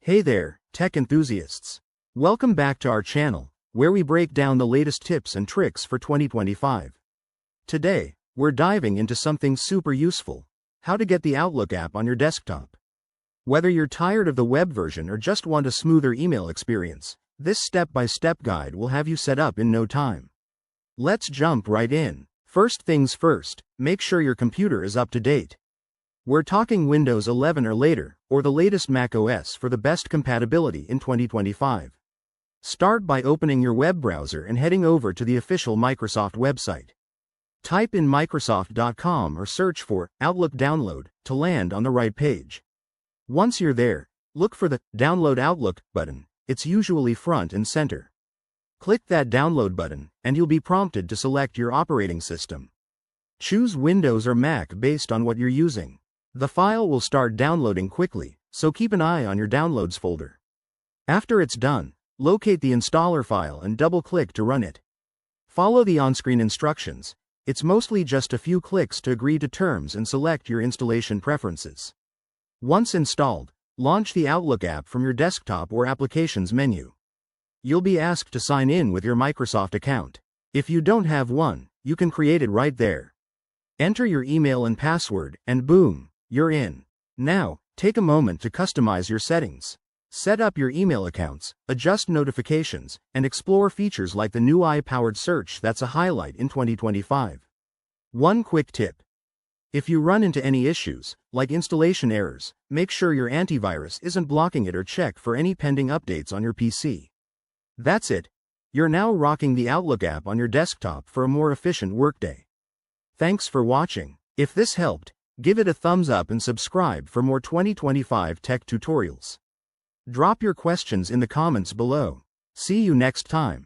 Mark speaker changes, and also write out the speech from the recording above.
Speaker 1: Hey there, tech enthusiasts. Welcome back to our channel, where we break down the latest tips and tricks for 2025. Today, we're diving into something super useful: how to get the Outlook app on your desktop. Whether you're tired of the web version or just want a smoother email experience, this step-by-step guide will have you set up in no time. Let's jump right in. First things first, make sure your computer is up to date. We're talking Windows 11 or later, or the latest Mac OS for the best compatibility in 2025. Start by opening your web browser and heading over to the official Microsoft website. Type in Microsoft.com or search for Outlook Download to land on the right page. Once you're there, look for the Download Outlook button. It's usually front and center. Click that download button, and you'll be prompted to select your operating system. Choose Windows or Mac based on what you're using. The file will start downloading quickly, so keep an eye on your Downloads folder. After it's done, locate the installer file and double-click to run it. Follow the on-screen instructions. It's mostly just a few clicks to agree to terms and select your installation preferences. Once installed, launch the Outlook app from your desktop or Applications menu. You'll be asked to sign in with your Microsoft account. If you don't have one, you can create it right there. Enter your email and password, and boom, you're in. Now, take a moment to customize your settings. Set up your email accounts, adjust notifications, and explore features like the new AI-powered search that's a highlight in 2025. One quick tip: if you run into any issues, like installation errors, make sure your antivirus isn't blocking it or check for any pending updates on your PC. That's it. You're now rocking the Outlook app on your desktop for a more efficient workday. Thanks for watching. If this helped, give it a thumbs up and subscribe for more 2025 tech tutorials. Drop your questions in the comments below. See you next time.